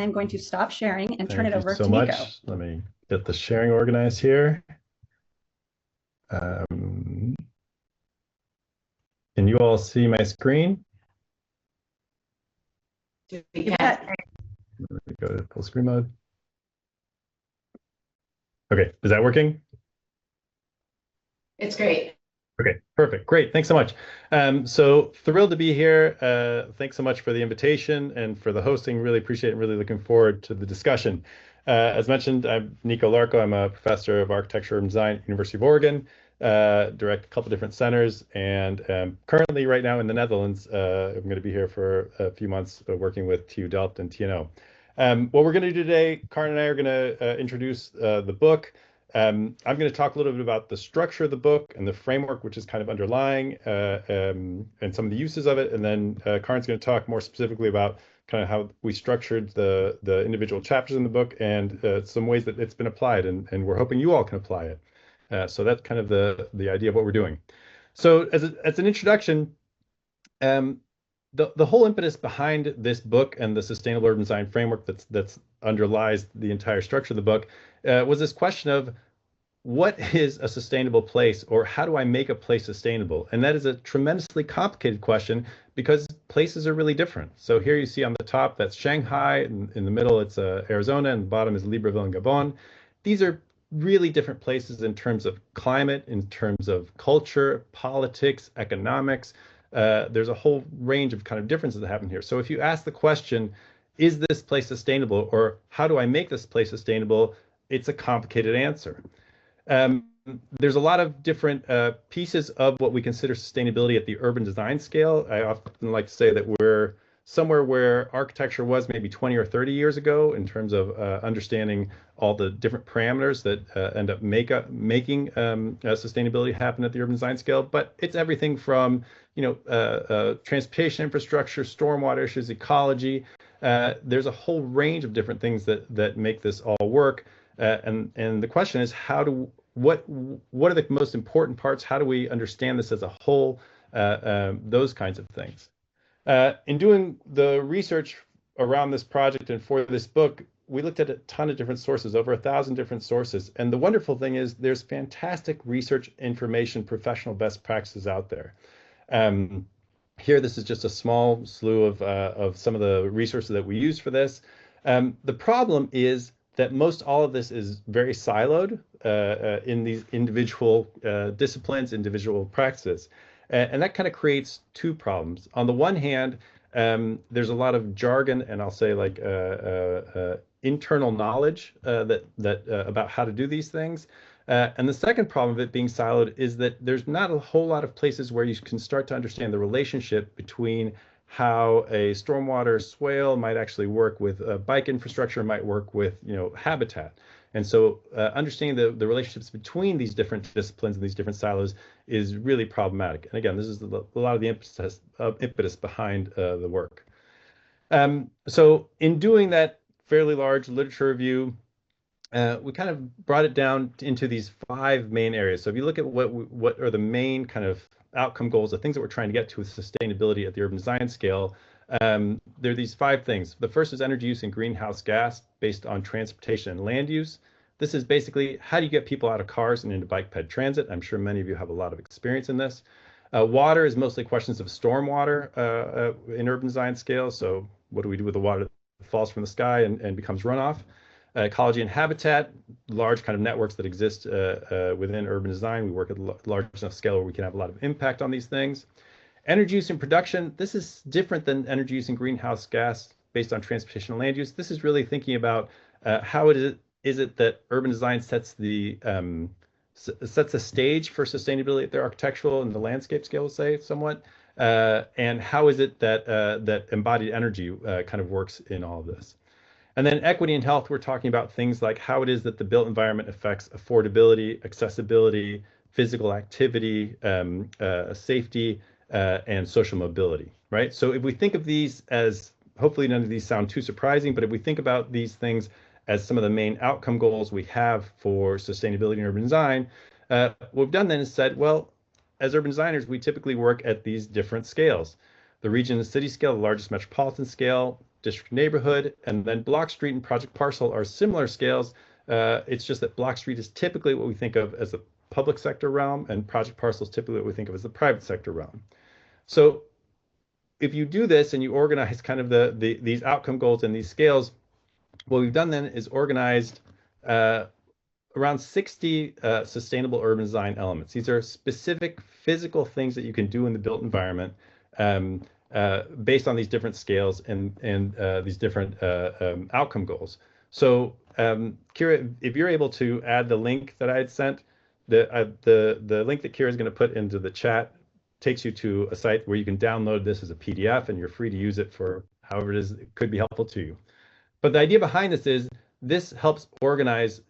I'm going to stop sharing and turn it over Thank you to so Nico. much. Let me get the sharing organized here. Can you all see my screen? Yeah. Let me go to full screen mode. Okay, is that working? It's great. Okay, perfect. Great. Thanks so much. So thrilled to be here. Thanks so much for the invitation and for the hosting. Really appreciate it. Really looking forward to the discussion. As mentioned, I'm Nico Larco. I'm a professor of architecture and design at University of Oregon, direct a couple different centers, and currently right now in the Netherlands. I'm going to be here for a few months working with TU Delft and TNO. What we're going to do today, Kaarin and I are going to introduce the book. I'm going to talk a little bit about the structure of the book and the framework, which is kind of underlying, and some of the uses of it. And then Kaarin's going to talk more specifically about kind of how we structured the individual chapters in the book and some ways that it's been applied. And we're hoping you all can apply it. So that's kind of the idea of what we're doing. So as an introduction, the whole impetus behind this book and the Sustainable Urban Design Framework that's underlies the entire structure of the book was this question of what is a sustainable place, or how do I make a place sustainable? And that is a tremendously complicated question because places are really different. So here you see on the top, that's Shanghai, and in the middle, it's Arizona, and the bottom is Libreville and Gabon. These are really different places in terms of climate, in terms of culture, politics, economics. There's a whole range of kind of differences that happen here. So if you ask the question, is this place sustainable, or how do I make this place sustainable? It's a complicated answer. There's a lot of different pieces of what we consider sustainability at the urban design scale. I often like to say that we're somewhere where architecture was maybe 20 or 30 years ago in terms of understanding all the different parameters that end up making sustainability happen at the urban design scale. But it's everything from transportation infrastructure, stormwater issues, ecology. There's a whole range of different things that make this all work. And the question is, what are the most important parts? How do we understand this as a whole? Those kinds of things. In doing the research around this project and for this book, we looked at a ton of different sources, over 1,000 different sources. And the wonderful thing is there's fantastic research information, professional best practices out there. Here, this is just a small slew of some of the resources that we use for this. The problem is that most all of this is very siloed in these individual disciplines, individual practices. And that kind of creates two problems. On the one hand, there's a lot of jargon and I'll say like internal knowledge about how to do these things. And the second problem of it being siloed is that there's not a whole lot of places where you can start to understand the relationship between how a stormwater swale might actually work with bike infrastructure, might work with habitat. And so understanding the relationships between these different disciplines and these different silos is really problematic. And again, this is a lot of the impetus behind the work. So in doing that fairly large literature review, we kind of brought it down into these 5 main areas. So if you look at what are the main kind of outcome goals, the things that we're trying to get to with sustainability at the urban design scale, there are these 5 things. The first is energy use and greenhouse gas based on transportation and land use. This is basically how do you get people out of cars and into bike-ped transit. I'm sure many of you have a lot of experience in this. Water is mostly questions of stormwater in urban design scale. So what do we do with the water that falls from the sky and becomes runoff? Ecology and habitat, large kind of networks that exist within urban design. We work at a large enough scale where we can have a lot of impact on these things. Energy use and production, this is different than energy use and greenhouse gas based on transportation and land use. This is really thinking about how is it that urban design sets the stage for sustainability at the architectural and the landscape scale, say, somewhat, and how is it that that embodied energy kind of works in all of this. And then equity and health, we're talking about things like how it is that the built environment affects affordability, accessibility, physical activity, safety, and social mobility, right? So if we think of these as, hopefully none of these sound too surprising, but if we think about these things as some of the main outcome goals we have for sustainability in urban design, what we've done then is said, well, as urban designers, we typically work at these different scales. The region and city scale, the largest metropolitan scale, district neighborhood, and then block, street, and project parcel are similar scales. It's just that block, street is typically what we think of as the public sector realm, and project parcel is typically what we think of as the private sector realm. So if you do this and you organize kind of these outcome goals and these scales, what we've done then is organized around 60 sustainable urban design elements. These are specific physical things that you can do in the built environment based on these different scales and these different outcome goals. So Kira, if you're able to add the link that I had sent, the link that Kira is going to put into the chat takes you to a site where you can download this as a PDF, and you're free to use it for however it is it could be helpful to you. But the idea behind this is this helps organize,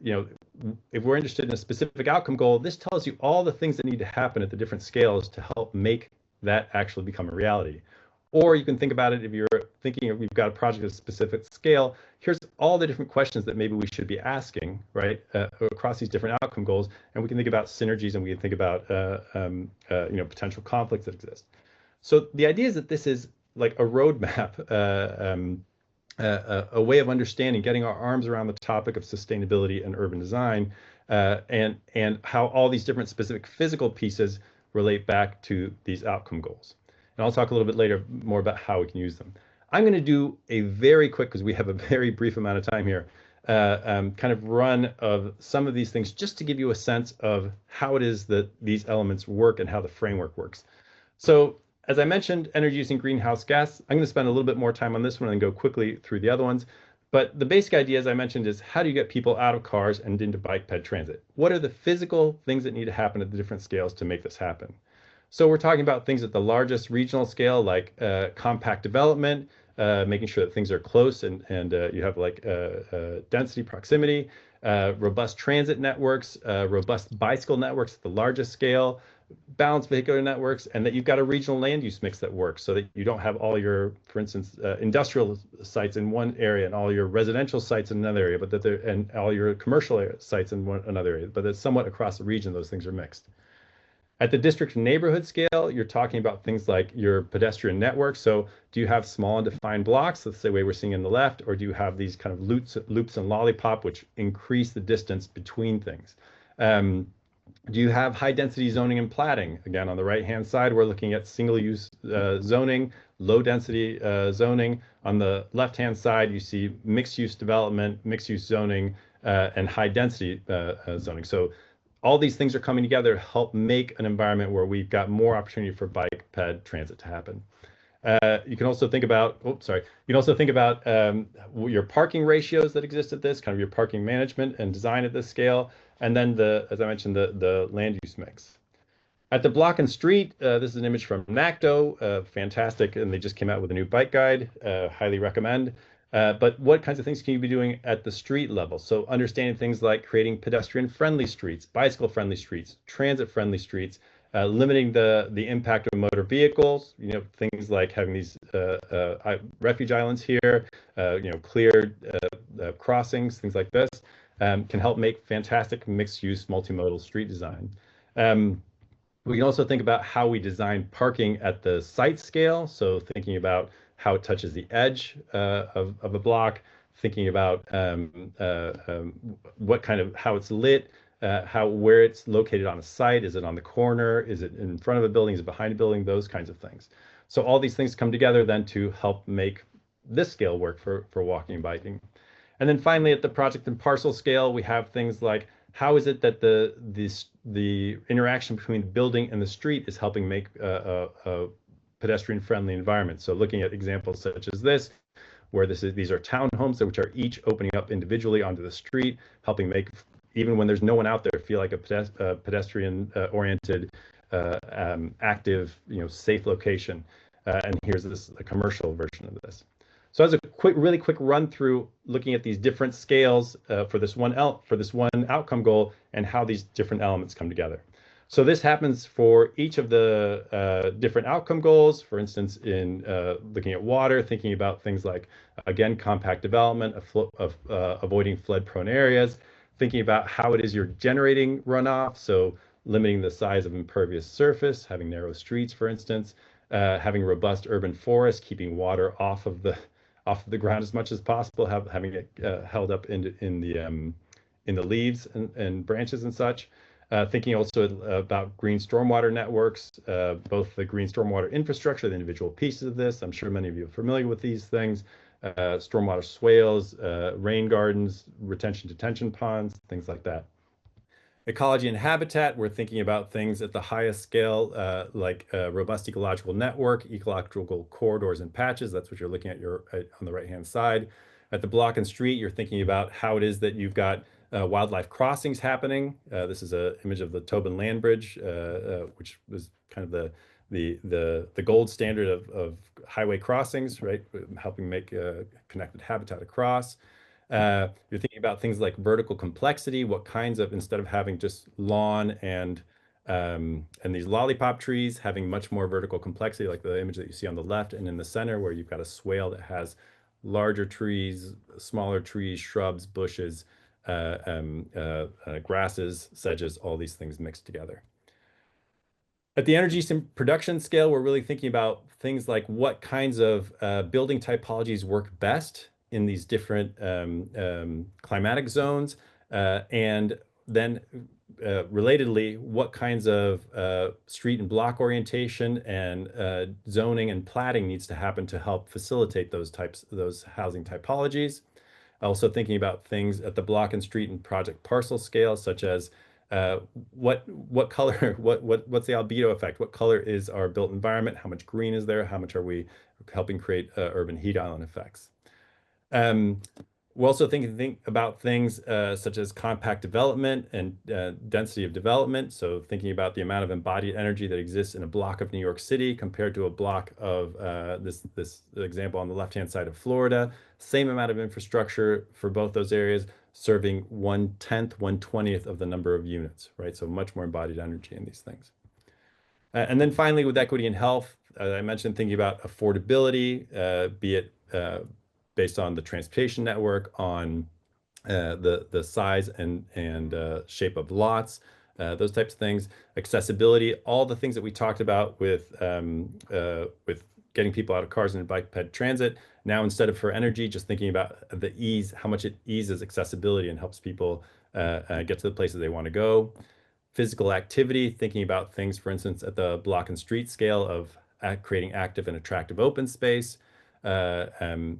if we're interested in a specific outcome goal, this tells you all the things that need to happen at the different scales to help make that actually become a reality. Or you can think about it if you're thinking we've got a project at a specific scale, here's all the different questions that maybe we should be asking, right, across these different outcome goals, and we can think about synergies, and we can think about potential conflicts that exist. So the idea is that this is like a roadmap, a way of understanding, getting our arms around the topic of sustainability and urban design, and how all these different specific physical pieces relate back to these outcome goals. And I'll talk a little bit later more about how we can use them. I'm going to do a very quick, because we have a very brief amount of time here, kind of run of some of these things just to give you a sense of how it is that these elements work and how the framework works. So as I mentioned, energy using greenhouse gas, I'm going to spend a little bit more time on this one and go quickly through the other ones. But the basic idea, as I mentioned, is how do you get people out of cars and into bike ped transit? What are the physical things that need to happen at the different scales to make this happen? So we're talking about things at the largest regional scale, like compact development, making sure that things are close and you have like density, proximity, robust transit networks, robust bicycle networks at the largest scale, balanced vehicular networks, and that you've got a regional land use mix that works so that you don't have all your, for instance, industrial sites in one area and all your residential sites in another area, but that and all your commercial sites in another area, but that somewhat across the region, those things are mixed. At the district and neighborhood scale, you're talking about things like your pedestrian network. So do you have small and defined blocks, that's the way we're seeing on the left, or do you have these kind of loops and lollipop, which increase the distance between things? Do you have high density zoning and platting? Again, on the right-hand side, we're looking at single use zoning, low density zoning. On the left-hand side, you see mixed use development, mixed use zoning, and high density zoning. So all these things are coming together to help make an environment where we've got more opportunity for bike ped transit to happen. You can also think about, You can also think about your parking ratios that exist at this, kind of your parking management and design at this scale. And then as I mentioned, the land use mix. At the block and street, this is an image from NACDO, fantastic, and they just came out with a new bike guide, highly recommend. But what kinds of things can you be doing at the street level? So understanding things like creating pedestrian-friendly streets, bicycle-friendly streets, transit-friendly streets, limiting the impact of motor vehicles, things like having these refuge islands here, cleared crossings, things like this, can help make fantastic mixed-use multimodal street design. We can also think about how we design parking at the site scale. So thinking about how it touches the edge of a block, thinking about how it's lit, where it's located on a site. Is it on the corner? Is it in front of a building? Is it behind a building? Those kinds of things. So all these things come together then to help make this scale work for walking and biking. And then finally, at the project and parcel scale, we have things like how is it that the interaction between the building and the street is helping make a pedestrian-friendly environment. So looking at examples such as this, where these are townhomes which are each opening up individually onto the street, helping make, even when there's no one out there, feel like a pedestrian-oriented, active, safe location. And here's a commercial version of this. So as a really quick run through, looking at these different scales for this one outcome goal and how these different elements come together. So this happens for each of the different outcome goals. For instance, in looking at water, thinking about things like, again, compact development, avoiding flood-prone areas, thinking about how it is you're generating runoff, so limiting the size of impervious surface, having narrow streets, for instance, having robust urban forests, keeping water off of off of the ground as much as possible, having it held up in the leaves and branches and such. Thinking also about green stormwater networks, both the green stormwater infrastructure, the individual pieces of this. I'm sure many of you are familiar with these things. Stormwater swales, rain gardens, retention detention ponds, things like that. Ecology and habitat, we're thinking about things at the highest scale, like a robust ecological network, ecological corridors and patches. That's what you're looking at on the right-hand side. At the block and street, you're thinking about how it is that you've got wildlife crossings happening. This is an image of the Tobin Land Bridge, which was kind of the gold standard of highway crossings, right? Helping make connected habitat across. You're thinking about things like vertical complexity, what kinds of, instead of having just lawn and these lollipop trees, having much more vertical complexity, like the image that you see on the left and in the center, where you've got a swale that has larger trees, smaller trees, shrubs, bushes, grasses, sedges, all these things mixed together. At the energy production scale, we're really thinking about things like what kinds of building typologies work best in these different climatic zones, and then relatedly, what kinds of street and block orientation and zoning and platting needs to happen to help facilitate those housing typologies. Also thinking about things at the block and street and project parcel scale, such as what color, what's the albedo effect? What color is our built environment? How much green is there? How much are we helping create urban heat island effects? We're also thinking about things such as compact development and density of development. So thinking about the amount of embodied energy that exists in a block of New York City compared to a block of this example on the left-hand side of Florida. Same amount of infrastructure for both those areas, serving 1/10, 1/20th of the number of units, right? So much more embodied energy in these things. And then finally, with equity and health, I mentioned thinking about affordability, be it based on the transportation network, on the size and shape of lots, those types of things, accessibility, all the things that we talked about with getting people out of cars and bike-ped transit. Now, instead of for energy, just thinking about the ease, how much it eases accessibility and helps people get to the places they want to go. Physical activity, thinking about things, for instance, at the block and street scale of creating active and attractive open space.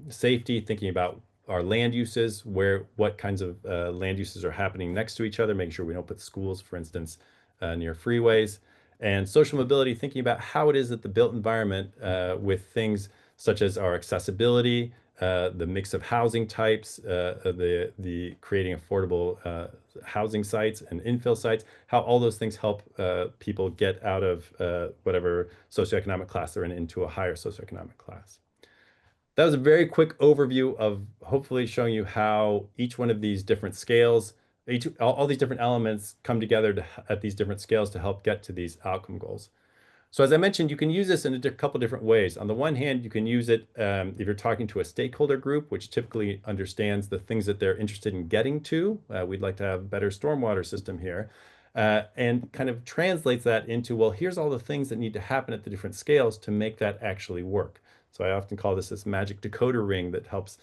Safety, thinking about our land uses, what kinds of land uses are happening next to each other, making sure we don't put schools, for instance, near freeways. And social mobility, thinking about how it is that the built environment with things such as our accessibility, the mix of housing types, the creating affordable housing sites and infill sites, how all those things help people get out of whatever socioeconomic class they're in into a higher socioeconomic class. That was a very quick overview of hopefully showing you how each one of these different scales, all these different elements come together at these different scales to help get to these outcome goals. So as I mentioned, you can use this in a couple different ways. On the one hand, you can use it if you're talking to a stakeholder group, which typically understands the things that they're interested in getting to. We'd like to have a better stormwater system here, and kind of translates that into, well, here's all the things that need to happen at the different scales to make that actually work. So I often call this magic decoder ring that helps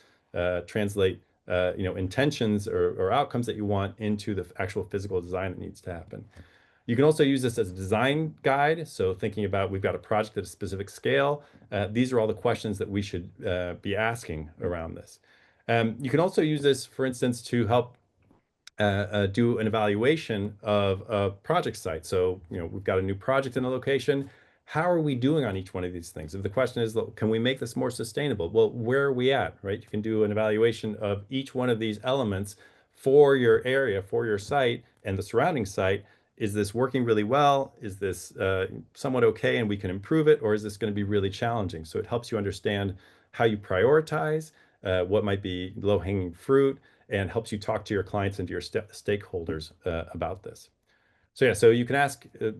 translate intentions or outcomes that you want into the actual physical design that needs to happen. You can also use this as a design guide. So thinking about, we've got a project at a specific scale. These are all the questions that we should be asking around this. You can also use this, for instance, to help do an evaluation of a project site. So, we've got a new project in a location. How are we doing on each one of these things? If the question is, can we make this more sustainable? Well, where are we at, right? You can do an evaluation of each one of these elements for your area, for your site and the surrounding site. Is this working really well? Is this somewhat okay and we can improve it? Or is this going to be really challenging? So it helps you understand how you prioritize, what might be low-hanging fruit, and helps you talk to your clients and to your stakeholders about this. So you can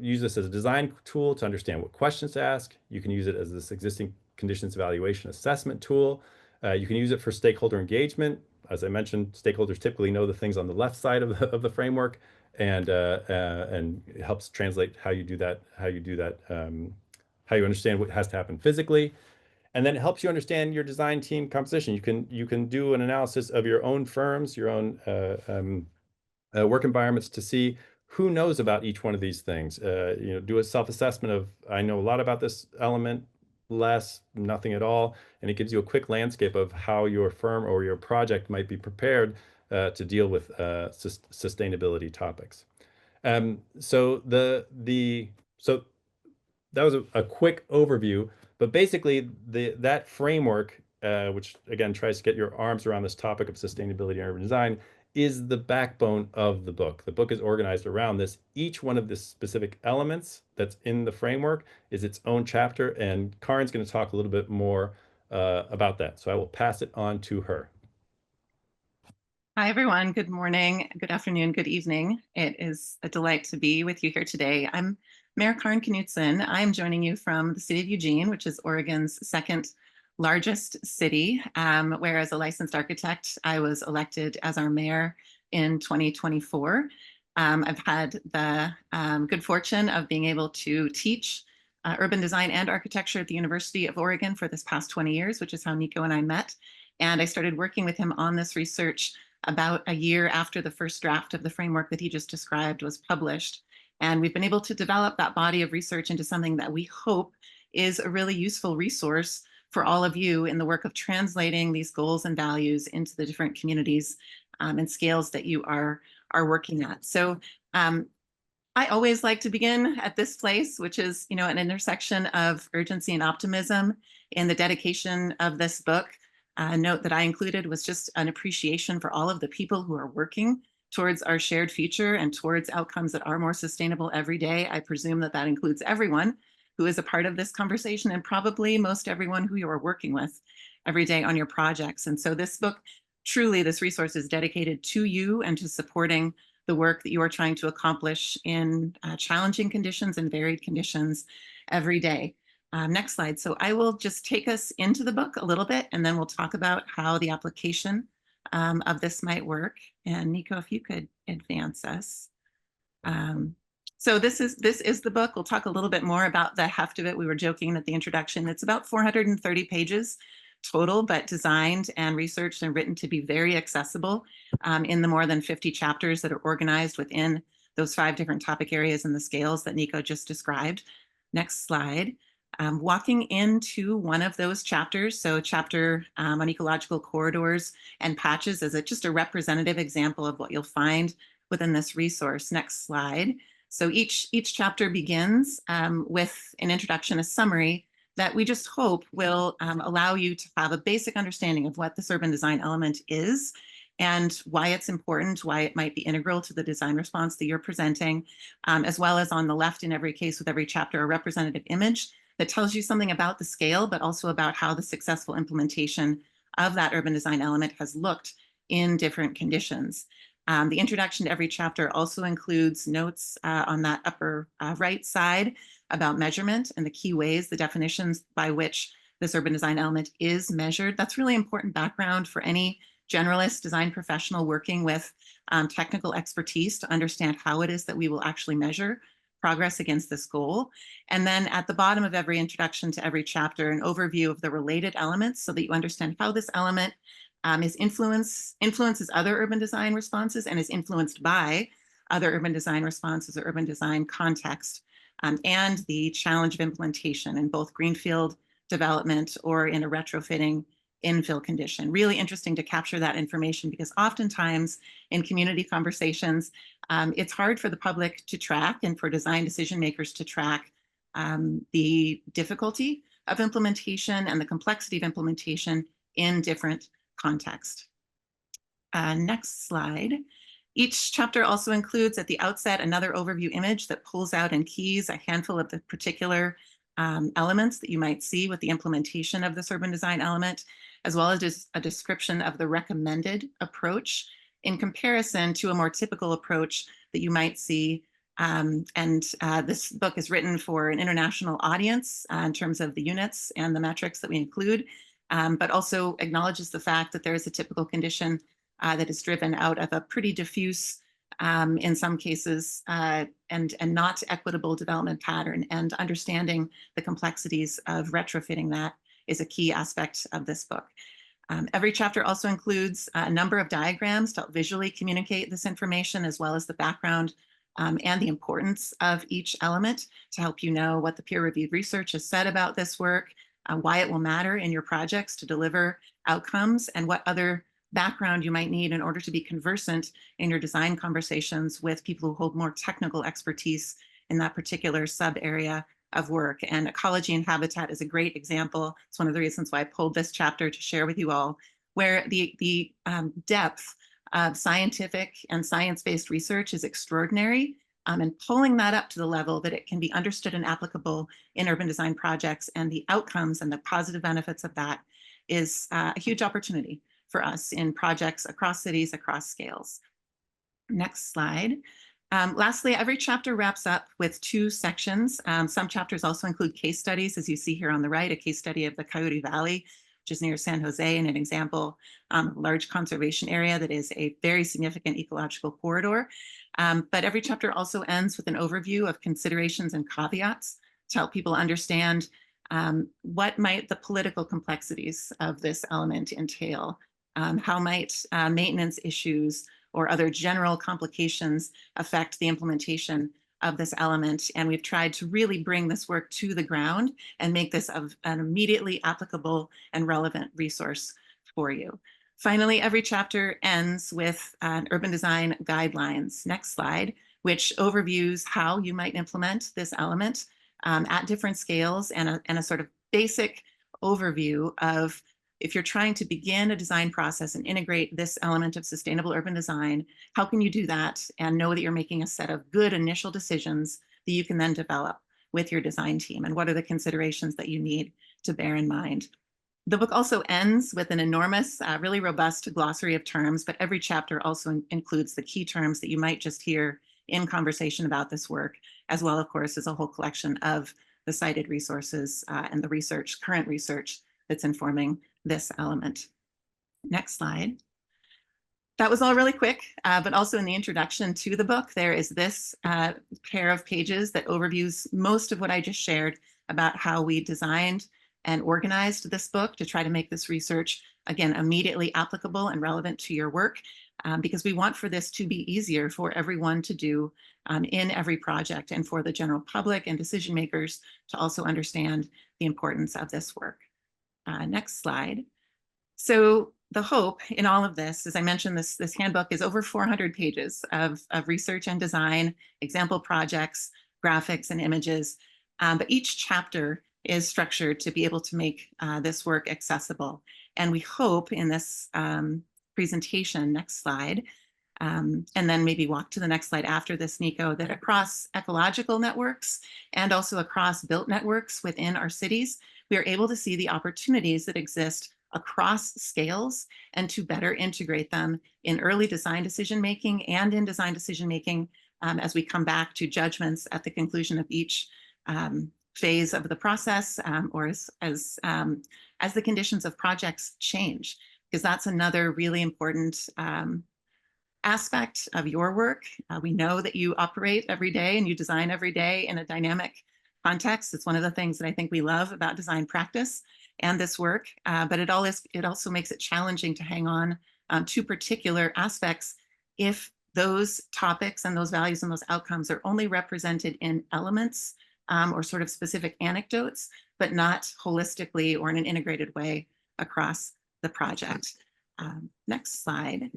use this as a design tool to understand what questions to ask. You can use it as this existing conditions evaluation assessment tool. You can use it for stakeholder engagement. As I mentioned, stakeholders typically know the things on the left side of the framework, and it helps translate how you do that, how you understand what has to happen physically. And then it helps you understand your design team composition. You can do an analysis of your own firms, your own work environments to see who knows about each one of these things. Do a self-assessment of, I know a lot about this element, less, nothing at all. And it gives you a quick landscape of how your firm or your project might be prepared to deal with sustainability topics. So that was a quick overview, but basically that framework, which again tries to get your arms around this topic of sustainability and urban design, is the backbone of the book. The book is organized around this. Each one of the specific elements that's in the framework is its own chapter, and Kaarin's going to talk a little bit more about that. So I will pass it on to her. Hi, everyone. Good morning, good afternoon, good evening. It is a delight to be with you here today. I'm Mayor Kaarin Knudson. I'm joining you from the city of Eugene, which is Oregon's second largest city, where as a licensed architect, I was elected as our mayor in 2024. I've had the good fortune of being able to teach urban design and architecture at the University of Oregon for this past 20 years, which is how Nico and I met. And I started working with him on this research about a year after the first draft of the framework that he just described was published. And we've been able to develop that body of research into something that we hope is a really useful resource for all of you in the work of translating these goals and values into the different communities and scales that you are working at. So I always like to begin at this place, which is, an intersection of urgency and optimism in the dedication of this book. A note that I included was just an appreciation for all of the people who are working towards our shared future and towards outcomes that are more sustainable every day. I presume that that includes everyone who is a part of this conversation and probably most everyone who you are working with every day on your projects. And so this book, truly this resource is dedicated to you and to supporting the work that you are trying to accomplish in challenging conditions and varied conditions every day. Next slide. So I will just take us into the book a little bit, and then we'll talk about how the application of this might work. And Nico, if you could advance us. So this is the book. We'll talk a little bit more about the heft of it. We were joking at the introduction. It's about 430 pages total, but designed and researched and written to be very accessible in the more than 50 chapters that are organized within those 5 different topic areas and the scales that Nico just described. Next slide. Walking into one of those chapters, so chapter on ecological corridors and patches is just a representative example of what you'll find within this resource. Next slide. So each chapter begins with an introduction, a summary that we just hope will allow you to have a basic understanding of what this urban design element is and why it's important, why it might be integral to the design response that you're presenting, as well as on the left in every case with every chapter, a representative image that tells you something about the scale, but also about how the successful implementation of that urban design element has looked in different conditions. The introduction to every chapter also includes notes on that upper right side about measurement and the key ways, the definitions by which this urban design element is measured. That's really important background for any generalist design professional working with technical expertise to understand how it is that we will actually measure progress against this goal. And then at the bottom of every introduction to every chapter, an overview of the related elements so that you understand how this element influences other urban design responses and is influenced by other urban design responses or urban design context, and the challenge of implementation in both greenfield development or in a retrofitting infill condition. Really interesting to capture that information because oftentimes in community conversations, it's hard for the public to track and for design decision makers to track the difficulty of implementation and the complexity of implementation in different contexts. Next slide. Each chapter also includes at the outset another overview image that pulls out and keys a handful of the particular elements that you might see with the implementation of this urban design element, as well as a description of the recommended approach in comparison to a more typical approach that you might see. This book is written for an international audience in terms of the units and the metrics that we include, but also acknowledges the fact that there is a typical condition that is driven out of a pretty diffuse, in some cases, and not equitable development pattern, and understanding the complexities of retrofitting that is a key aspect of this book. Every chapter also includes a number of diagrams to help visually communicate this information, as well as the background and the importance of each element to help you know what the peer-reviewed research has said about this work, why it will matter in your projects to deliver outcomes, and what other background you might need in order to be conversant in your design conversations with people who hold more technical expertise in that particular sub-area of work. And ecology and habitat is a great example. It's one of the reasons why I pulled this chapter to share with you all, where the depth of scientific and science-based research is extraordinary, and pulling that up to the level that it can be understood and applicable in urban design projects, and the outcomes and the positive benefits of that is a huge opportunity for us in projects across cities, across scales. Next slide. Lastly, every chapter wraps up with 2 sections. Some chapters also include case studies, as you see here on the right, a case study of the Coyote Valley, which is near San Jose, and an example of a large conservation area that is a very significant ecological corridor. But every chapter also ends with an overview of considerations and caveats to help people understand what might the political complexities of this element entail. How might maintenance issues or other general complications affect the implementation of this element? And we've tried to really bring this work to the ground and make this an immediately applicable and relevant resource for you. Finally, every chapter ends with urban design guidelines. Next slide, which overviews how you might implement this element at different scales, and a sort of basic overview of, if you're trying to begin a design process and integrate this element of sustainable urban design, how can you do that and know that you're making a set of good initial decisions that you can then develop with your design team? And what are the considerations that you need to bear in mind? The book also ends with an enormous, really robust glossary of terms, but every chapter also includes the key terms that you might just hear in conversation about this work, as well, of course, as a whole collection of the cited resources and the research, current research that's informing this element. Next slide. That was all really quick, but also in the introduction to the book, there is this pair of pages that overviews most of what I just shared about how we designed and organized this book to try to make this research, again, immediately applicable and relevant to your work, because we want for this to be easier for everyone to do in every project, and for the general public and decision makers to also understand the importance of this work. Next slide. So the hope in all of this, as I mentioned, this handbook is over 400 pages of research and design, example projects, graphics, and images. But each chapter is structured to be able to make this work accessible. And we hope in this presentation, next slide, and then maybe walk to the next slide after this, Nico, that across ecological networks and also across built networks within our cities, we are able to see the opportunities that exist across scales and to better integrate them in early design decision-making and in design decision-making as we come back to judgments at the conclusion of each phase of the process, or as the conditions of projects change, because that's another really important aspect of your work. We know that you operate every day and you design every day in a dynamic context. It's one of the things that I think we love about design practice and this work, but it also makes it challenging to hang on to particular aspects if those topics and those values and those outcomes are only represented in elements or sort of specific anecdotes, but not holistically or in an integrated way across the project. Next slide.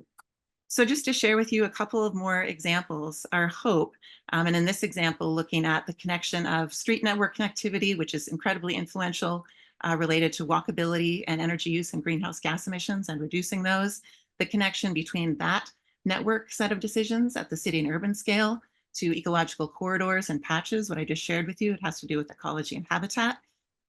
So just to share with you a couple of more examples, our hope, and in this example, looking at the connection of street network connectivity, which is incredibly influential, related to walkability and energy use and greenhouse gas emissions and reducing those, the connection between that network set of decisions at the city and urban scale to ecological corridors and patches, what I just shared with you, it has to do with ecology and habitat,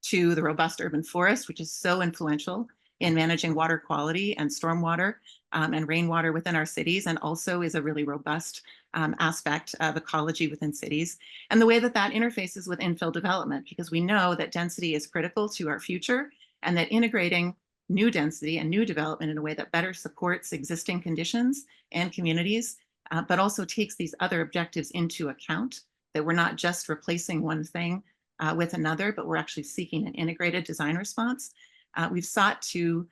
to the robust urban forest, which is so influential in managing water quality and stormwater and rainwater within our cities, and also is a really robust aspect of ecology within cities, and the way that that interfaces with infill development, because we know that density is critical to our future, and that integrating new density and new development in a way that better supports existing conditions and communities, but also takes these other objectives into account, that we're not just replacing one thing with another, but we're actually seeking an integrated design response, we've sought to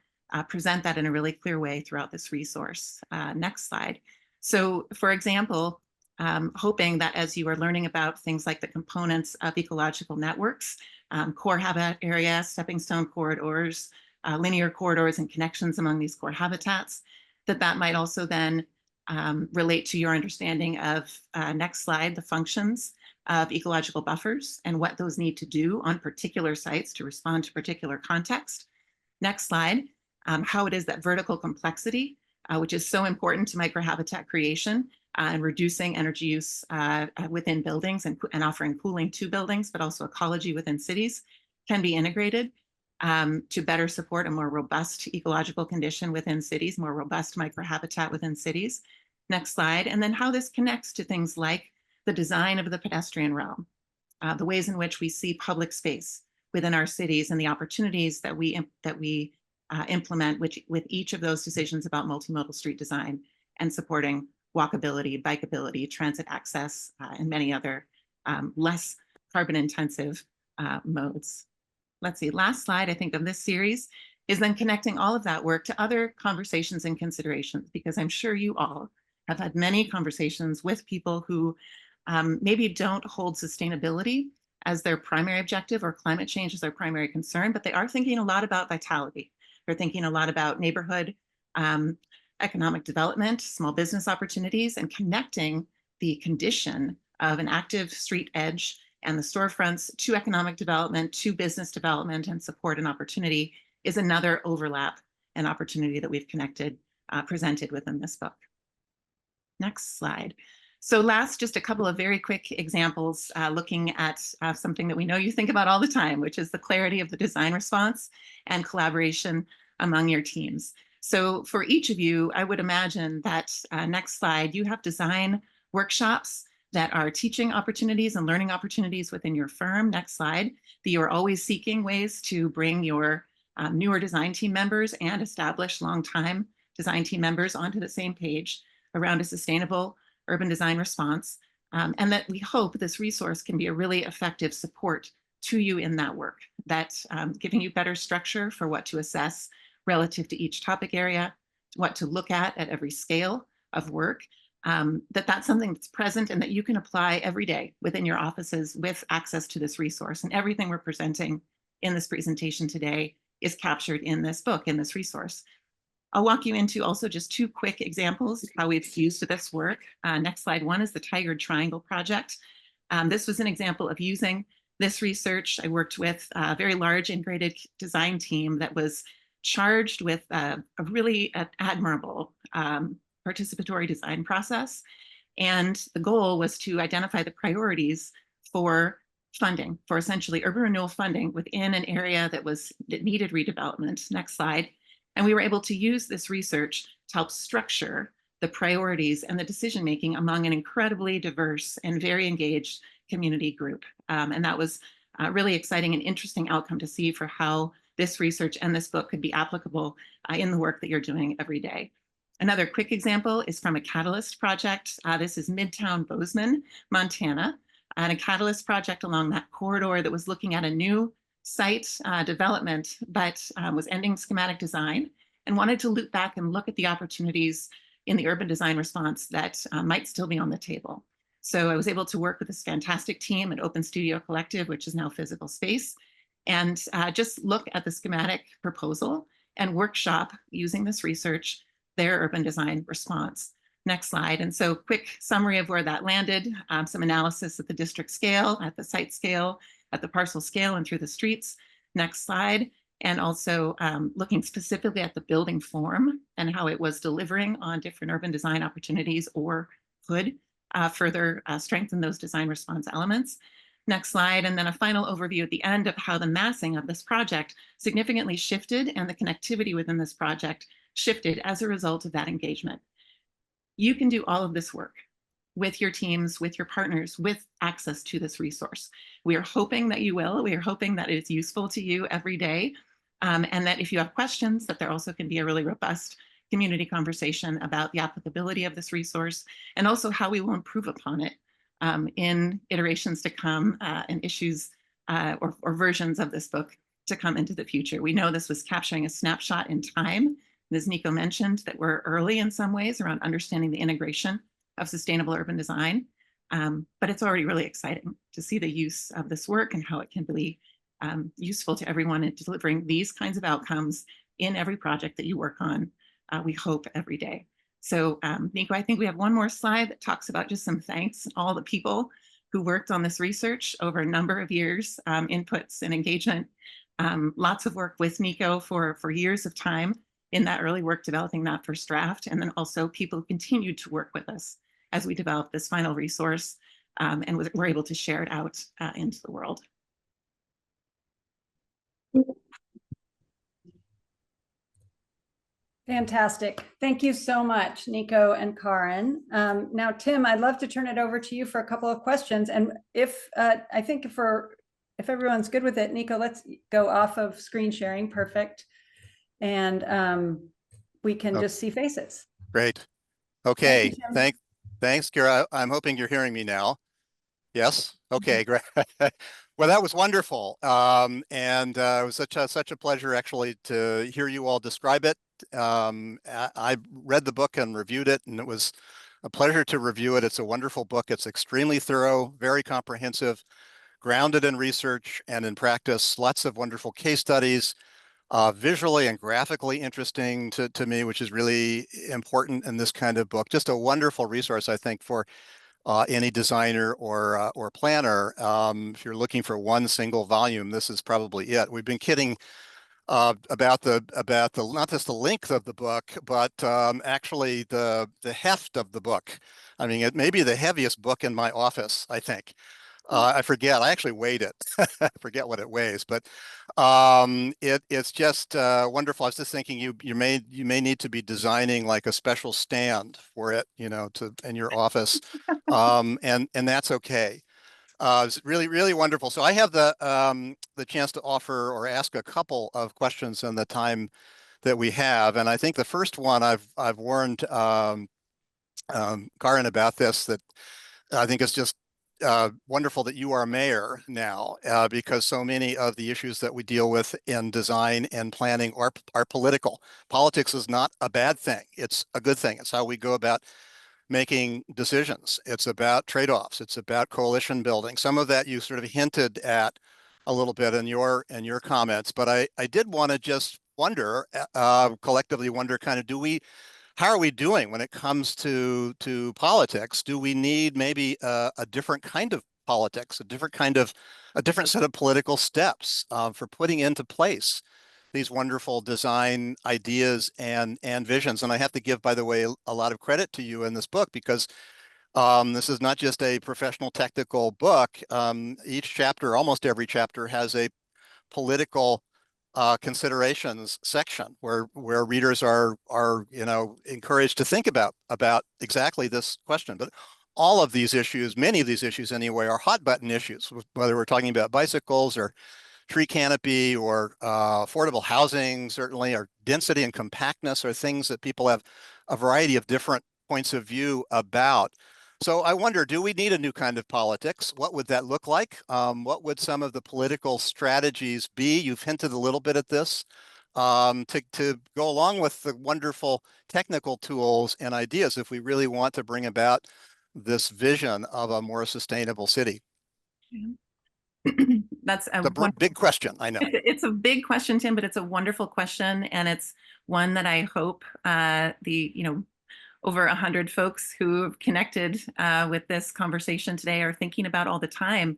present that in a really clear way throughout this resource. Next slide. So for example, hoping that as you are learning about things like the components of ecological networks, core habitat area, stepping stone corridors, linear corridors and connections among these core habitats, that might also then relate to your understanding of, next slide, the functions of ecological buffers and what those need to do on particular sites to respond to particular context. Next slide, how it is that vertical complexity, which is so important to microhabitat creation and reducing energy use within buildings and offering cooling to buildings, but also ecology within cities, can be integrated to better support a more robust ecological condition within cities, more robust microhabitat within cities. Next slide, and then how this connects to things like the design of the pedestrian realm, the ways in which we see public space within our cities and the opportunities that we implement with each of those decisions about multimodal street design and supporting walkability, bikeability, transit access, and many other less carbon intensive modes. Let's see, last slide, I think, of this series is then connecting all of that work to other conversations and considerations, because I'm sure you all have had many conversations with people who maybe don't hold sustainability as their primary objective or climate change as their primary concern, but they are thinking a lot about vitality. They're thinking a lot about neighborhood economic development, small business opportunities, and connecting the condition of an active street edge and the storefronts to economic development, to business development and support and opportunity is another overlap and opportunity that we've presented within this book. Next slide. So last, just a couple of very quick examples looking at something that we know you think about all the time, which is the clarity of the design response and collaboration among your teams. So for each of you, I would imagine that next slide, you have design workshops that are teaching opportunities and learning opportunities within your firm. Next slide, that you are always seeking ways to bring your newer design team members and established long-time design team members onto the same page around a sustainable urban design response, and that we hope this resource can be a really effective support to you in that work, that giving you better structure for what to assess relative to each topic area, what to look at every scale of work, that's something that's present and that you can apply every day within your offices with access to this resource. And everything we're presenting in this presentation today is captured in this book, in this resource. I'll walk you into also just two quick examples of how we've used this work. Next slide, one is the Tigered Triangle project. This was an example of using this research. I worked with a very large integrated design team that was charged with a really admirable participatory design process. And the goal was to identify the priorities for funding, for essentially urban renewal funding within an area that needed redevelopment. Next slide. And we were able to use this research to help structure the priorities and the decision-making among an incredibly diverse and very engaged community group. And that was a really exciting and interesting outcome to see for how this research and this book could be applicable in the work that you're doing every day. Another quick example is from a Catalyst project. This is Midtown Bozeman, Montana, and a Catalyst project along that corridor that was looking at a new site development, but was ending schematic design and wanted to loop back and look at the opportunities in the urban design response that might still be on the table. So I was able to work with this fantastic team at Open Studio Collective, which is now Physical Space, and just look at the schematic proposal and workshop using this research, their urban design response. Next slide. And so quick summary of where that landed, some analysis at the district scale, at the site scale, at the parcel scale and through the streets. Next slide. And also looking specifically at the building form and how it was delivering on different urban design opportunities or could further strengthen those design response elements. Next slide. And then a final overview at the end of how the massing of this project significantly shifted and the connectivity within this project shifted as a result of that engagement. You can do all of this work with your teams, with your partners, with access to this resource. We are hoping that you will. We are hoping that it's useful to you every day, and that if you have questions, that there also can be a really robust community conversation about the applicability of this resource and also how we will improve upon it in iterations to come and issues or versions of this book to come into the future. We know this was capturing a snapshot in time. And as Nico mentioned, that we're early in some ways around understanding the integration of sustainable urban design. But it's already really exciting to see the use of this work and how it can be useful to everyone in delivering these kinds of outcomes in every project that you work on, we hope every day. So Nico, I think we have one more slide that talks about just some thanks, all the people who worked on this research over a number of years, inputs and engagement, lots of work with Nico for years of time in that early work developing that first draft, and then also people who continued to work with us as we developed this final resource and were able to share it out into the world. Fantastic. Thank you so much, Nico and Kaarin. Now, Tim, I'd love to turn it over to you for a couple of questions. And if I think if everyone's good with it, Nico, let's go off of screen sharing. Perfect. And we can just see faces. Great. Okay. Thank you, Thanks, Kira. I'm hoping you're hearing me now. Yes. Okay, great. Well, that was wonderful. It was such a pleasure actually to hear you all describe it. I read the book and reviewed it, and it was a pleasure to review it. It's a wonderful book. It's extremely thorough, very comprehensive, grounded in research and in practice, lots of wonderful case studies, visually and graphically interesting to me, which is really important in this kind of book. Just a wonderful resource, I think, for any designer or planner. If you're looking for one single volume, this is probably it. We've been kidding about the not just the length of the book, but actually the heft of the book. I mean, it may be the heaviest book in my office, I think. I forget. I actually weighed it. I forget what it weighs, but it's just wonderful. I was just thinking you may need to be designing like a special stand for it, you know, in your office, and that's okay. It's really wonderful. So I have the chance to offer or ask a couple of questions in the time that we have, and I think the first one I've warned Kaarin about this, that I think it's just wonderful that you are mayor now, because so many of the issues that we deal with in design and planning are political. Politics is not a bad thing. It's a good thing. It's how we go about making decisions. It's about trade-offs. It's about coalition building. Some of that you sort of hinted at a little bit in your comments, but I did want to just wonder, collectively wonder, kind of, how are we doing when it comes to politics? Do we need maybe a different kind of politics, a different set of political steps for putting into place these wonderful design ideas and visions? And I have to give, by the way, a lot of credit to you in this book, because this is not just a professional technical book. Each chapter, almost every chapter, has a political considerations section where readers are encouraged to think about exactly this question. But all of these issues, many of these issues anyway, are hot button issues, whether we're talking about bicycles or tree canopy or affordable housing, certainly, or density and compactness, are things that people have a variety of different points of view about. So I wonder, do we need a new kind of politics? What would that look like? What would some of the political strategies be? You've hinted a little bit at this, to go along with the wonderful technical tools and ideas if we really want to bring about this vision of a more sustainable city. That's a big question, I know. It's a big question, Tim, but it's a wonderful question, and it's one that I hope over 100 folks who have connected with this conversation today are thinking about all the time.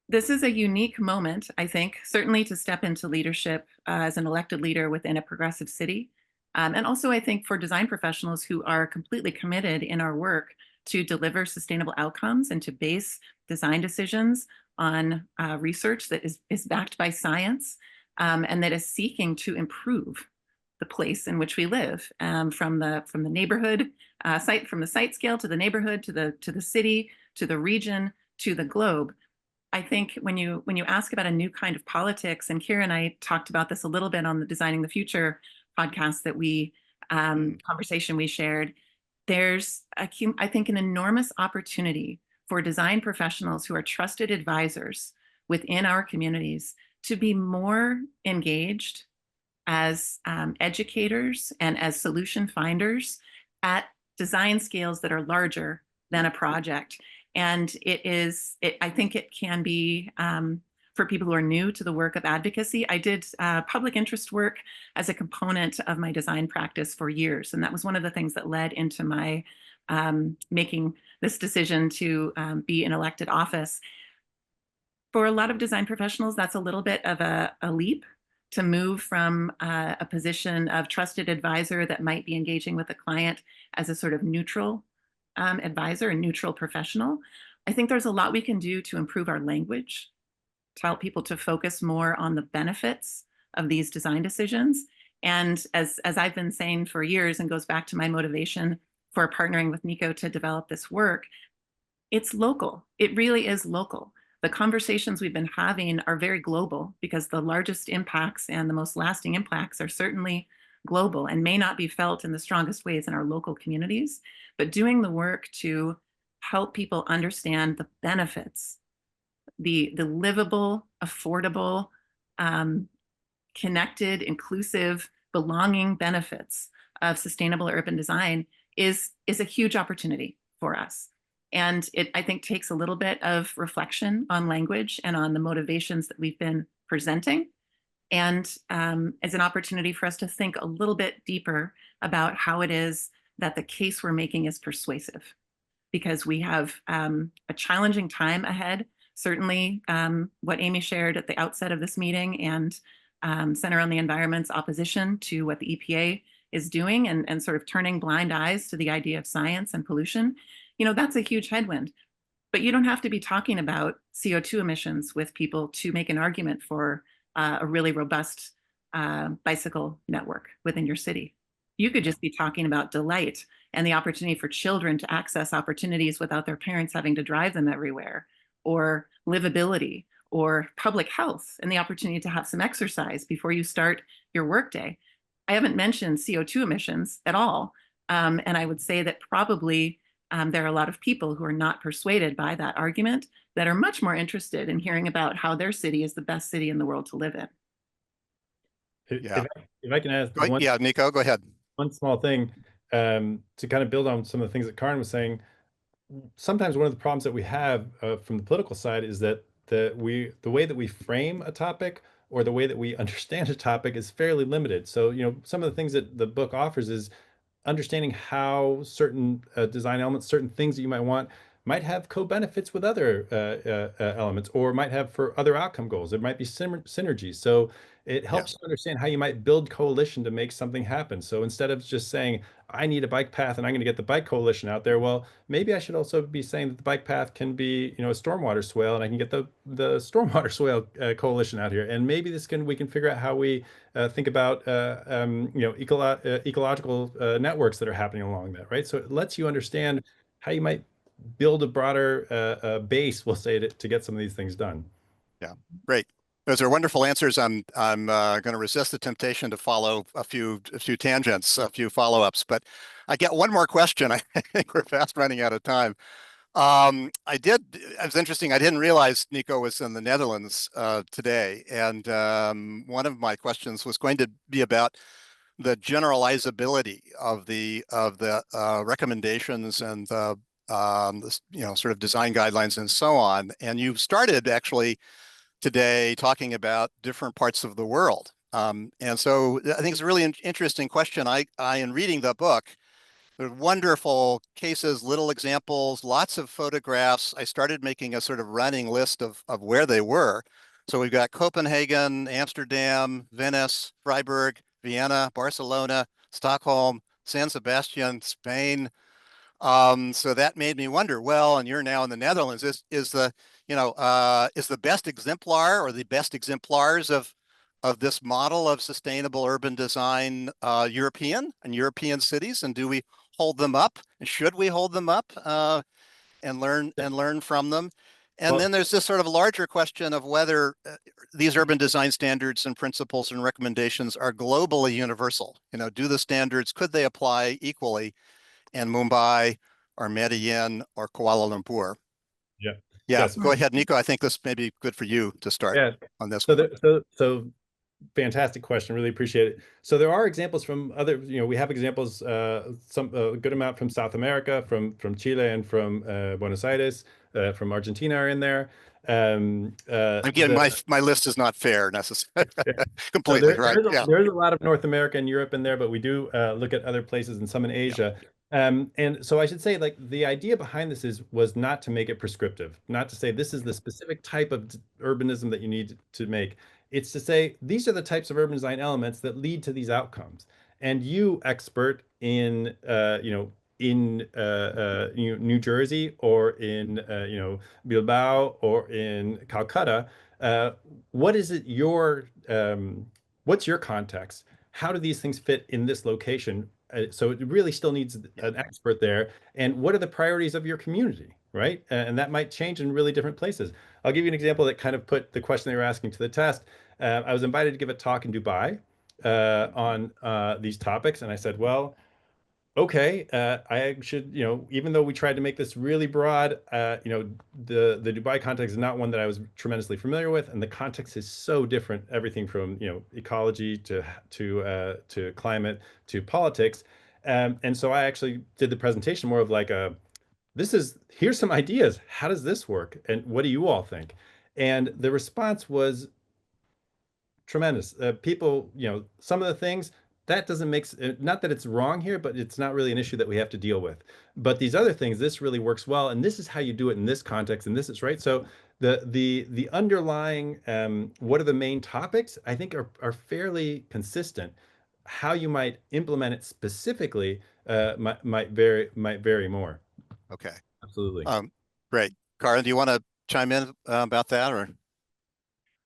This is a unique moment, I think, certainly to step into leadership as an elected leader within a progressive city. And also, I think, for design professionals who are completely committed in our work to deliver sustainable outcomes and to base design decisions on research that is backed by science, and that is seeking to improve the place in which we live, from the neighborhood from the site scale to the neighborhood, to the city, to the region, to the globe. I think when you ask about a new kind of politics, and Kira and I talked about this a little bit on the Designing the Future podcast that conversation we shared, there's I think an enormous opportunity for design professionals who are trusted advisors within our communities to be more engaged as educators and as solution finders at design scales that are larger than a project. And I think it can be, for people who are new to the work of advocacy. I did public interest work as a component of my design practice for years. And that was one of the things that led into my making this decision to be in elected office. For a lot of design professionals, that's a little bit of a leap to move from a position of trusted advisor that might be engaging with a client as a sort of neutral advisor and neutral professional. I think there's a lot we can do to improve our language, to help people to focus more on the benefits of these design decisions. And as I've been saying for years, and goes back to my motivation for partnering with Nico to develop this work, it's local. It really is local. The conversations we've been having are very global because the largest impacts and the most lasting impacts are certainly global and may not be felt in the strongest ways in our local communities. But doing the work to help people understand the benefits, the livable, affordable, connected, inclusive, belonging benefits of sustainable urban design is a huge opportunity for us. And it, I think, takes a little bit of reflection on language and on the motivations that we've been presenting, and as an opportunity for us to think a little bit deeper about how it is that the case we're making is persuasive. Because we have a challenging time ahead. Certainly what Amy shared at the outset of this meeting and Center on the Environment's opposition to what the EPA is doing and sort of turning blind eyes to the idea of science and pollution, you know, that's a huge headwind. But you don't have to be talking about CO2 emissions with people to make an argument for a really robust bicycle network within your city. You could just be talking about delight and the opportunity for children to access opportunities without their parents having to drive them everywhere, or livability, or public health and the opportunity to have some exercise before you start your workday. I haven't mentioned CO2 emissions at all. And I would say that probably there are a lot of people who are not persuaded by that argument that are much more interested in hearing about how their city is the best city in the world to live in. Yeah. If I can ask one, yeah, Nico, go ahead. One small thing to kind of build on some of the things that Kaarin was saying. Sometimes one of the problems that we have from the political side is that the way that we frame a topic or the way that we understand a topic is fairly limited. So, you know, some of the things that the book offers is understanding how certain design elements, certain things that you might want, might have co-benefits with other elements, or might have for other outcome goals. There might be synergies. So it helps Yes. to understand how you might build coalition to make something happen. So instead of just saying, I need a bike path and I'm going to get the bike coalition out there, well, maybe I should also be saying that the bike path can be, you know, a stormwater swale, and I can get the stormwater swale coalition out here. And maybe we can figure out how we think about you know, ecological networks that are happening along that, right? So it lets you understand how you might build a broader base, we'll say, to get some of these things done. Yeah, great. Those are wonderful answers. I'm going to resist the temptation to follow a few tangents, a few follow-ups, but I get one more question. I think we're fast running out of time. It was interesting. I didn't realize Nico was in the Netherlands today, and one of my questions was going to be about the generalizability of the recommendations and the you know, sort of design guidelines and so on. And you started actually today talking about different parts of the world. And so I think it's a really interesting question. In reading the book, there's wonderful cases, little examples, lots of photographs. I started making a sort of running list of where they were. So we've got Copenhagen, Amsterdam, Venice, Freiburg, Vienna, Barcelona, Stockholm, San Sebastian, Spain. So that made me wonder, well, and you're now in the Netherlands, is the best exemplar or the best exemplars of this model of sustainable urban design European cities? And do we hold them up? And should we hold them up and learn from them? And then there's this sort of larger question of whether these urban design standards and principles and recommendations are globally universal. You know, do the standards, could they apply equally in Mumbai or Medellin or Kuala Lumpur? Yeah. Yeah, Yes. go ahead, Nico. I think this may be good for you to start Yeah. on this So, one. so fantastic question. Really appreciate it. So there are examples from other, we have examples, some a good amount from South America, from Chile and from Buenos Aires, from Argentina are in there. Again, my list is not fair necessarily. So Completely, right? Yeah. there's a lot of North America and Europe in there, but we do look at other places and some in Asia. And so I should say, like, the idea behind this was not to make it prescriptive, not to say this is the specific type of urbanism that you need to make. It's to say these are the types of urban design elements that lead to these outcomes. And you, expert in New Jersey or in Bilbao or in Calcutta, what is it what's your context? How do these things fit in this location? So it really still needs an expert there. And what are the priorities of your community, right? And that might change in really different places. I'll give you an example that kind of put the question they were asking to the test. I was invited to give a talk in Dubai on these topics, and I said, well, okay, I should, even though we tried to make this really broad, the Dubai context is not one that I was tremendously familiar with, and the context is so different, everything from, ecology to climate to politics. And so I actually did the presentation more of like here's some ideas. How does this work? And what do you all think? And the response was tremendous. People, some of the things that doesn't make, not that it's wrong here, but it's not really an issue that we have to deal with. But these other things, this really works well, and this is how you do it in this context, and this is right. So the underlying, what are the main topics, I think are fairly consistent. How you might implement it specifically might vary more. Okay. Absolutely. Great. Kaarin, do you want to chime in about that, or?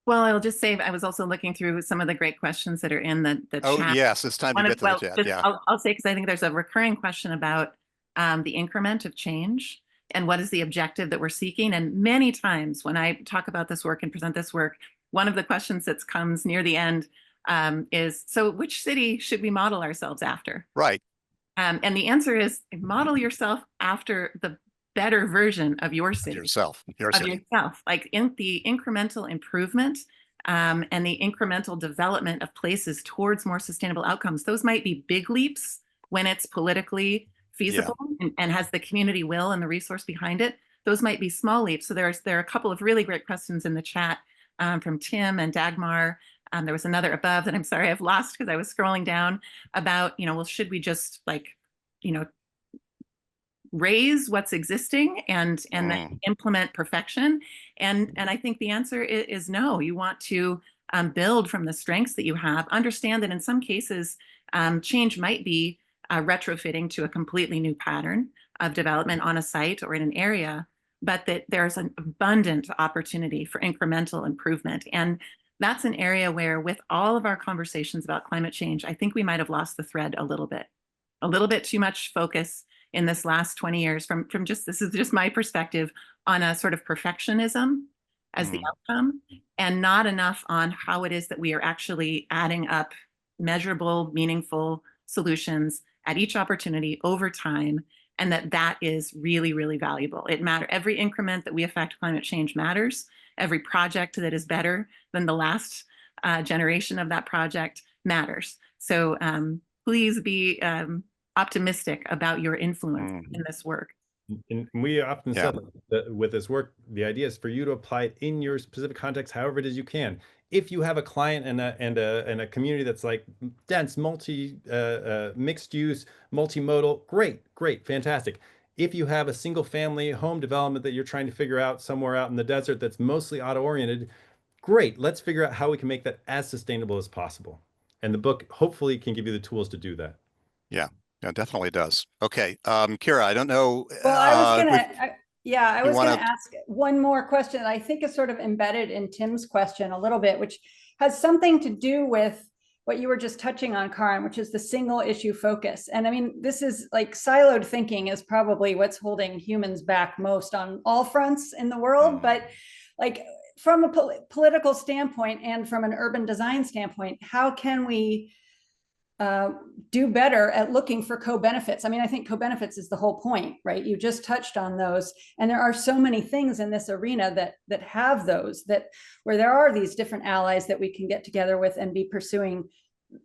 Well, I'll just say I was also looking through some of the great questions that are in the Oh, chat. yes, it's time to get to the chat. Yeah. I'll say, because I think there's a recurring question about the increment of change and what is the objective that we're seeking. And many times when I talk about this work and present this work, one of the questions that comes near the end is, so which city should we model ourselves after? Right. And the answer is model yourself after the better version of your city. Yourself. Like in the incremental improvement and the incremental development of places towards more sustainable outcomes. Those might be big leaps when it's politically feasible and has the community will and the resource behind it. Those might be small leaps. So there are a couple of really great questions in the chat from Tim and Dagmar. There was another above that I'm sorry I've lost because I was scrolling down about, well, should we just raise what's existing and then implement perfection? And I think the answer is no. You want to build from the strengths that you have. Understand that in some cases, change might be retrofitting to a completely new pattern of development on a site or in an area, but that there's an abundant opportunity for incremental improvement. And that's an area where, with all of our conversations about climate change, I think we might have lost the thread a little bit too much focus in this last 20 years from just, this is just my perspective, on a sort of perfectionism as the outcome, and not enough on how it is that we are actually adding up measurable, meaningful solutions at each opportunity over time, and that is really, really valuable. It matters. Every increment that we affect climate change matters. Every project that is better than the last generation of that project matters. So please be optimistic about your influence in this work. And we often said that with this work, the idea is for you to apply it in your specific context, however it is you can. If you have a client and a community that's like dense, mixed use, multimodal, great, fantastic. If you have a single family home development that you're trying to figure out somewhere out in the desert that's mostly auto-oriented, great. Let's figure out how we can make that as sustainable as possible. And the book hopefully can give you the tools to do that. Yeah. It definitely does. Okay. Kira, I don't know. Well, I was going to ask one more question that I think is sort of embedded in Tim's question a little bit, which has something to do with what you were just touching on, Kaarin, which is the single issue focus. And I mean, this is like siloed thinking is probably what's holding humans back most on all fronts in the world. But like from a political standpoint and from an urban design standpoint, how can we do better at looking for co-benefits. I mean, I think co-benefits is the whole point, right? You just touched on those, and there are so many things in this arena that have those, that where there are these different allies that we can get together with and be pursuing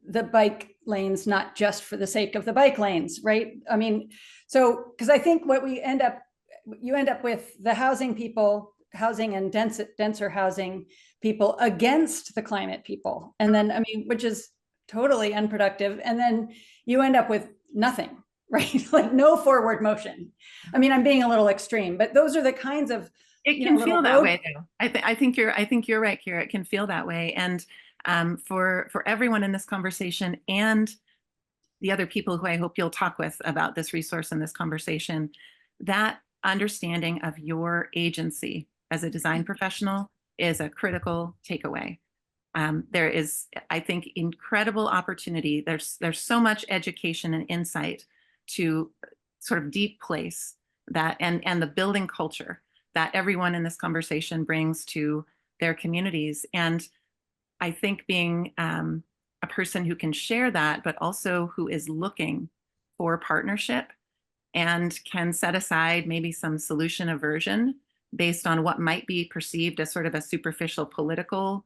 the bike lanes, not just for the sake of the bike lanes, right? I mean, so because I think what you end up with the housing people, housing and denser housing people against the climate people, and then I mean, which is totally unproductive. And then you end up with nothing, right? Like no forward motion. I mean, I'm being a little extreme, but those are the kinds of, it can feel that way though. I think you're right, Kira. It can feel that way. And for everyone in this conversation and the other people who I hope you'll talk with about this resource and this conversation, that understanding of your agency as a design professional is a critical takeaway. There is, I think, incredible opportunity. There's so much education and insight to sort of deep place that and the building culture that everyone in this conversation brings to their communities. And I think being a person who can share that, but also who is looking for partnership and can set aside maybe some solution aversion based on what might be perceived as sort of a superficial political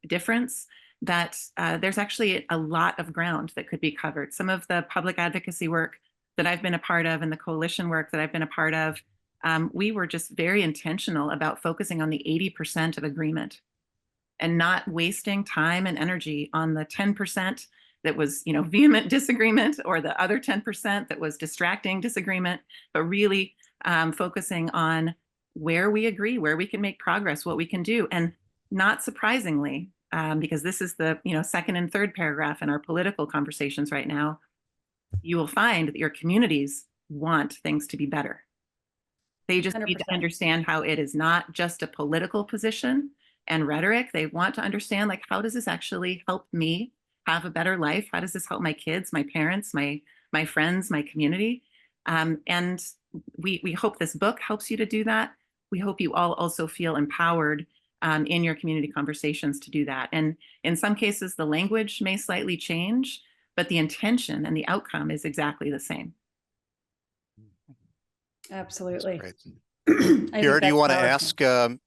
difference, that there's actually a lot of ground that could be covered. Some of the public advocacy work that I've been a part of and the coalition work that I've been a part of, we were just very intentional about focusing on the 80% of agreement and not wasting time and energy on the 10% that was, you know, vehement disagreement, or the other 10% that was distracting disagreement, but really focusing on where we agree, where we can make progress, what we can do. And not surprisingly, because this is the second and third paragraph in our political conversations right now, you will find that your communities want things to be better. They just 100%. Need to understand how it is not just a political position and rhetoric. They want to understand, like, how does this actually help me have a better life? How does this help my kids, my parents, my friends, my community? And we hope this book helps you to do that. We hope you all also feel empowered in your community conversations to do that. And in some cases, the language may slightly change, but the intention and the outcome is exactly the same. Absolutely. Kira, do you want to ask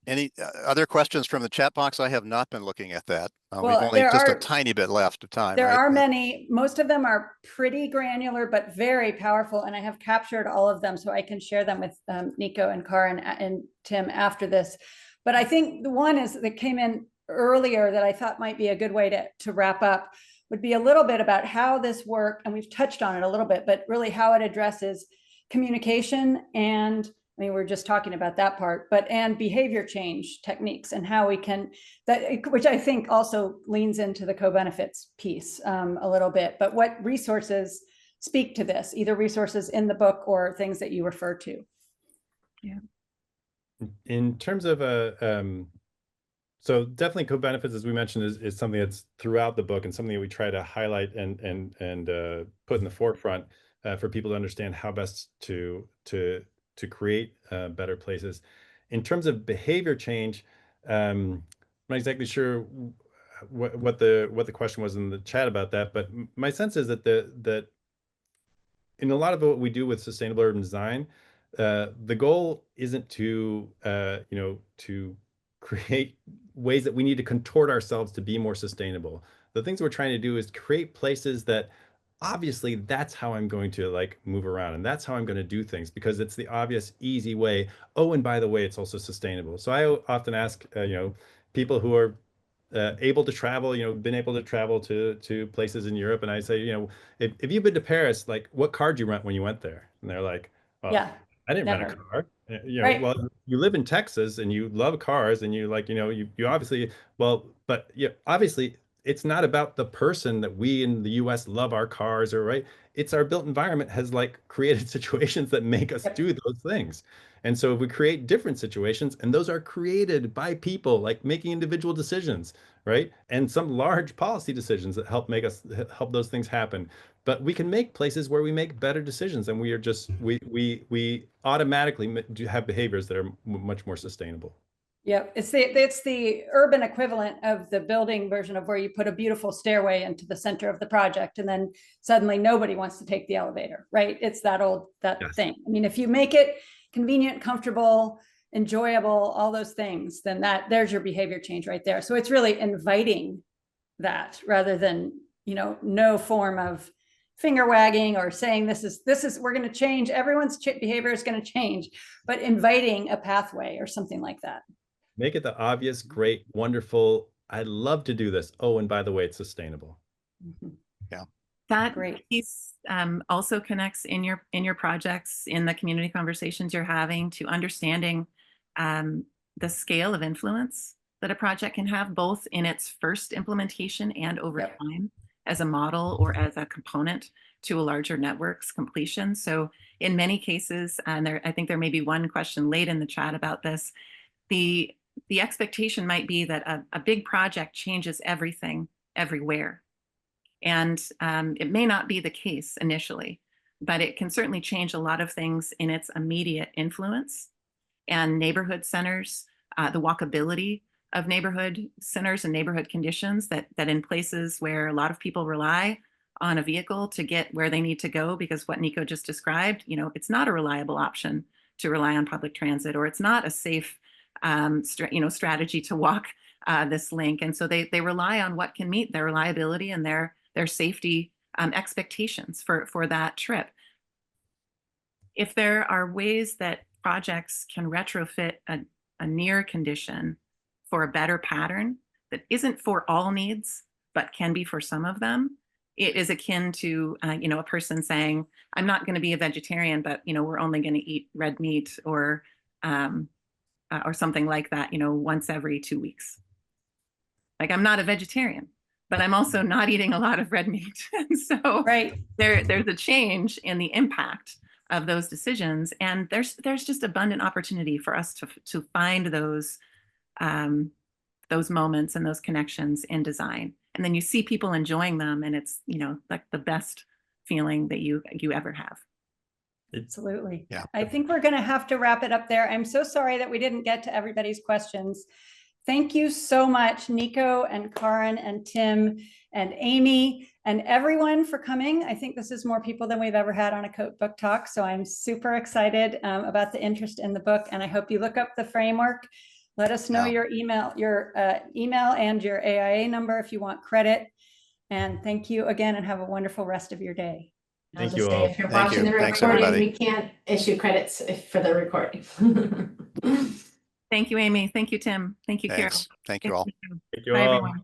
any other questions from the chat box? I have not been looking at that. We've only just a tiny bit left of time. There are many. Most of them are pretty granular, but very powerful. And I have captured all of them so I can share them with Nico and Kaarin and Tim after this. But I think the one that came in earlier that I thought might be a good way to wrap up would be a little bit about how this work, and we've touched on it a little bit, but really how it addresses communication and, I mean, we're just talking about that part, and behavior change techniques and how we can, which I think also leans into the co-benefits piece a little bit, but what resources speak to this, either resources in the book or things that you refer to. Yeah. In terms of so definitely co-benefits, as we mentioned, is something that's throughout the book and something that we try to highlight and put in the forefront for people to understand how best to create better places. In terms of behavior change, I'm not exactly sure what the question was in the chat about that, but my sense is that that in a lot of what we do with sustainable urban design, the goal isn't to to create ways that we need to contort ourselves to be more sustainable. The things we're trying to do is create places that obviously that's how I'm going to like move around, and that's how I'm going to do things, because it's the obvious, easy way. Oh, and by the way, it's also sustainable. So I often ask, people who are able to travel, been able to travel to places in Europe, and I say, if you've been to Paris, like, what car did you rent when you went there? And they're like, well, yeah, I didn't rent a car. Right. Well, you live in Texas and you love cars, and you like, you obviously, well, but yeah, obviously it's not about the person that we in the US love our cars, or right. It's our built environment has like created situations that make us do those things. And so if we create different situations, and those are created by people like making individual decisions, right? And some large policy decisions that help help those things happen. But we can make places where we make better decisions, and we are just, we automatically have behaviors that are much more sustainable. Yep, it's the urban equivalent of the building version of where you put a beautiful stairway into the center of the project, and then suddenly nobody wants to take the elevator, right? It's that Yes. thing. I mean, if you make it convenient, comfortable, enjoyable, all those things, then there's your behavior change right there. So it's really inviting that rather than, no form of finger wagging or saying this is we're going to change, everyone's behavior is going to change, but inviting a pathway or something like that. Make it the obvious, great, wonderful. I'd love to do this. Oh, and by the way, it's sustainable. Yeah. That Great. piece also connects in your projects, in the community conversations you're having, to understanding the scale of influence that a project can have, both in its first implementation and over Yep. time as a model or as a component to a larger network's completion. So in many cases, and I think there may be one question late in the chat about this, the expectation might be that a big project changes everything everywhere. And it may not be the case initially, but it can certainly change a lot of things in its immediate influence. And neighborhood centers, the walkability of neighborhood centers and neighborhood conditions, that in places where a lot of people rely on a vehicle to get where they need to go, because what Nico just described, it's not a reliable option to rely on public transit, or it's not a safe strategy to walk this link. And so they rely on what can meet their reliability and their safety expectations for that trip. If there are ways that projects can retrofit a near condition for a better pattern that isn't for all needs, but can be for some of them, it is akin to a person saying, I'm not going to be a vegetarian, but we're only going to eat red meat, or something like that, once every 2 weeks. Like, I'm not a vegetarian, but I'm also not eating a lot of red meat. And so Right. there's a change in the impact of those decisions. And there's just abundant opportunity for us to find those moments and those connections in design. And then you see people enjoying them, and it's, like the best feeling that you ever have. Absolutely. Yeah. I think we're going to have to wrap it up there. I'm so sorry that we didn't get to everybody's questions. Thank you so much, Nico and Kaarin and Tim and Amy and everyone, for coming. I think this is more people than we've ever had on a COTE book talk. So I'm super excited about the interest in the book, and I hope you look up the framework. Let us know your email and your AIA number if you want credit. And thank you again, and have a wonderful rest of your day. Thank I'll you just say, all. if you're Thank watching you. the Thanks, recording, everybody. we can't issue credits for the recording. Thank you, Amy. Thank you, Tim. Thank you, Carol. Thanks. Thank you all. Thank you Bye, all. everyone.